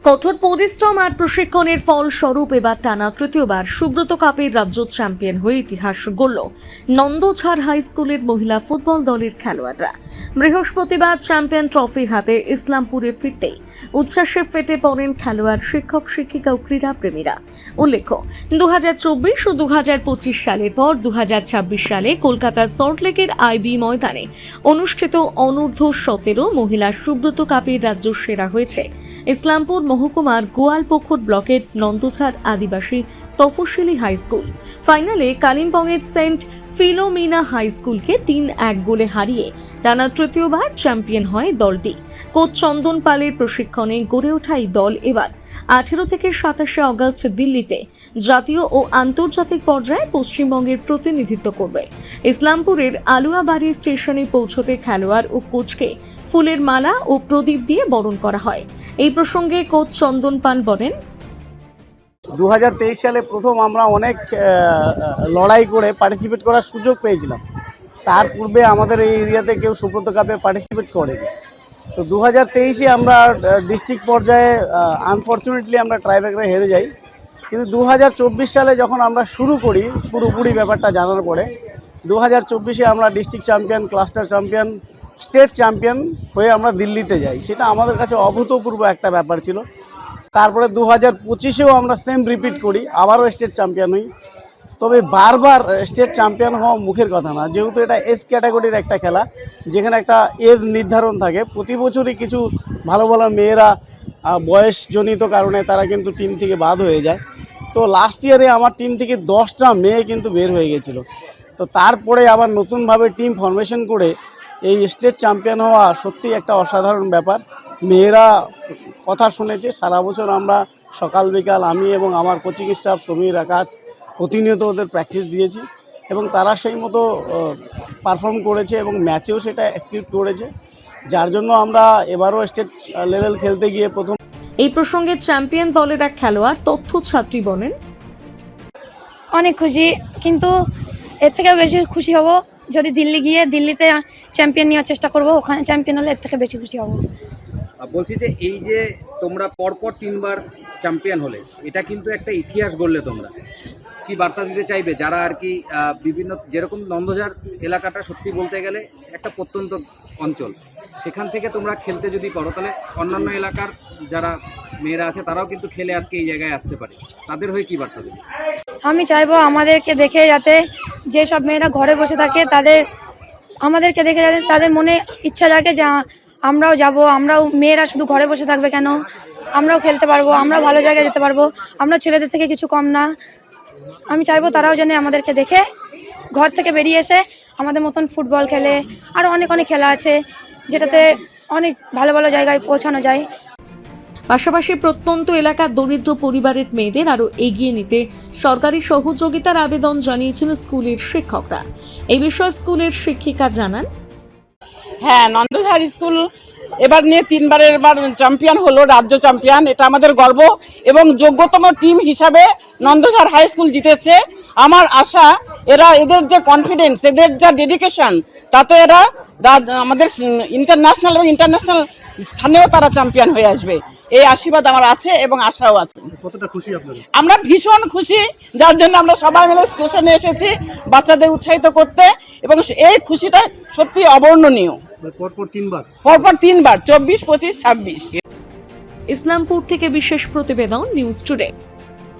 কঠোর পরিশ্রম আর প্রশিক্ষণের ফলস্বরূপ এবার টানা তৃতীয়বার সুব্রত কাপের রাজ্য চ্যাম্পিয়ন হয়ে ইতিহাস গড়ল নন্দঝাড় হাই স্কুলের মহিলা ফুটবল দলের খেলোয়াড়রা। বৃহস্পতিবার চ্যাম্পিয়ন ট্রফি হাতে ইসলামপুরে ফিরতেই উচ্ছ্বাসে ফেটে পড়েন খেলোয়াড়, শিক্ষক, শিক্ষিকা ও ক্রীড়া প্রেমীরা। উল্লেখ্য, 2024 ও 2025 সালের পর 2026 সালে কলকাতার সল্টলেকের আইবি ময়দানে অনুষ্ঠিত অনূর্ধ্ব 17 মহিলা সুব্রত কাপের রাজ্য সেরা হয়েছে ইসলামপুর মহকুমার গোয়ালপুকুর ব্লকের নন্দঝাড় আদিবাসী তফসিলি হাই স্কুল। ফাইনালে কালিম্পংয়ের সেন্ট ফিলোমিনা হাই স্কুলকে 3-1 গোলে হারিয়ে টানা তৃতীয়বার চ্যাম্পিয়ন হয় দলটি। কোচ চন্দন পালের প্রশিক্ষণে গড়ে ওঠা এই দল এবার 18 থেকে 27 আগস্ট দিল্লিতে জাতীয় ও আন্তর্জাতিক পর্যায়ে পশ্চিমবঙ্গের প্রতিনিধিত্ব করবে। ইসলামপুরের আলুয়াবাড়ি স্টেশনে পৌঁছতে খেলোয়াড় ও কোচকে ফুলের মালা ও প্রদীপ দিয়ে বরণ করা হয়। এই প্রসঙ্গে কোচ চন্দন পাল বলেন, 2023 সালে প্রথম আমরা অনেক লড়াই করে পার্টিসিপেট করার সুযোগ পেয়েছিলাম। তার পূর্বে আমাদের এই এরিয়াতে কেউ সুব্রত কাপে পার্টিসিপেট করেনি। তো 2023-এ আমরা ডিস্ট্রিক্ট পর্যায়ে আনফর্চুনেটলি আমরা ট্রাইব্রেকারে হেরে যাই। কিন্তু 2024 সালে যখন আমরা শুরু করি পুরোপুরি ব্যাপারটা জানার পরে 2024-এ আমরা district champion, cluster champion, state champion হয়ে আমরা দিল্লিতে যাই। সেটা আমাদের কাছে অভূতপূর্ব একটা ব্যাপার ছিল। তারপরে 2025-এও আমরা সেম রিপিট করি, আবারও স্টেট চ্যাম্পিয়ন হই। তবে বারবার স্টেট চ্যাম্পিয়ন হওয়া মুখের কথা না, যেহেতু এটা এজ ক্যাটাগরির একটা খেলা, যেখানে একটা এজ নির্ধারণ থাকে। প্রতি বছরই কিছু ভালো ভালো মেয়েরা বয়সজনিত কারণে তারা কিন্তু টিম থেকে বাদ হয়ে যায়। তো লাস্ট ইয়ারে আমার টিম থেকে 10টা মেয়ে কিন্তু বের হয়ে গেছিল। তো তারপরে আবার নতুনভাবে টিম ফরমেশন করে এই স্টেট চ্যাম্পিয়ন হওয়া সত্যি একটা অসাধারণ ব্যাপার। মেয়েরা কথা শুনেছে। সারা বছর আমরা সকাল বিকাল আমি এবং আমার কোচিং স্টাফ সমীর, আকাশ প্রতিনিয়ত ওদের প্র্যাকটিস দিয়েছি এবং তারা সেই মতো পারফর্ম করেছে এবং ম্যাচেও সেটা এক্সিকিউট করেছে, যার জন্য আমরা এবারও স্টেট লেভেল খেলতে গিয়ে প্রথম। এই প্রসঙ্গে চ্যাম্পিয়ন দলের এক খেলোয়াড় তথ্য ছাত্রী বলেন, অনেক খুশি, কিন্তু এর থেকে বেশি খুশি হব যদি দিল্লি গিয়ে দিল্লিতে চ্যাম্পিয়ন নেওয়ার চেষ্টা করব। ওখানে চ্যাম্পিয়ন হলে এর থেকে বেশি খুশি হব। বলছি যে এই যে তোমরা পরপর 3বার চ্যাম্পিয়ন হলে, এটা কিন্তু একটা ইতিহাস গড়লে। তোমরা কি বার্তা দিতে চাইবে যারা আর কি বিভিন্ন, যেরকম নন্দঝাড় এলাকাটা সত্যি বলতে গেলে একটা প্রত্যন্ত অঞ্চল, সেখান থেকে তোমরা খেলতে যদি করো তাহলে অন্যান্য এলাকার যারা মেয়েরা আছে তারাও কিন্তু খেলে আজকে এই জায়গায় আসতে পারে, তাদের হয়ে কি বার্তা দেবে? আমি চাইবো আমাদেরকে দেখে যাতে যেসব মেয়েরা ঘরে বসে থাকে আমাদেরকে দেখে যাতে তাদের মনে ইচ্ছা জাগে যে আমরাও যাব, আমরাও মেয়েরা শুধু ঘরে বসে থাকবে কেন, আমরাও খেলতে পারবো, আমরাও ভালো জায়গায় যেতে পারবো, আমরা ছেলেদের থেকে কিছু কম না। আমি চাইবো তারাও যেন আমাদেরকে দেখে ঘর থেকে বেরিয়ে এসে আমাদের মতন ফুটবল খেলে। আরও অনেক অনেক খেলা আছে যেটাতে অনেক ভালো ভালো জায়গায় পৌঁছানো যায়। পাশাপাশি প্রত্যন্ত এলাকার দরিদ্র পরিবারের মেয়েদের আরও এগিয়ে নিতে সরকারি সহযোগিতার আবেদন জানিয়েছেন স্কুলের শিক্ষকরা। এই বিষয়ে স্কুলের শিক্ষিকা জানান, হ্যাঁ, নন্দঝাড় স্কুল এবার নিয়ে 3বারের চ্যাম্পিয়ন হলো, রাজ্য চ্যাম্পিয়ন। এটা আমাদের গর্ব এবং যোগ্যতম টিম হিসাবে নন্দঝাড় হাই স্কুল জিতেছে। আমার আশা এদের যে কনফিডেন্স, এদের যা ডেডিকেশন, তাতে এরা আমাদের ইন্টারন্যাশনাল এবং ইন্টারন্যাশনাল স্থানেও তারা চ্যাম্পিয়ন হয়ে আসবে, এই আশীর্বাদ আমার আছে এবং আশাও আছে। কতটা খুশি আপনারা? আমরা ভীষণ খুশি, যার জন্য আমরা সবাই মিলে স্টেশনে এসেছি বাচ্চাদের উৎসাহিত করতে, এবং এই খুশিটা সত্যি অবর্ণনীয়। পরপর 3বার 24, 25, 26। ইসলামপুর থেকে বিশেষ প্রতিবেদন, নিউজ টুডে।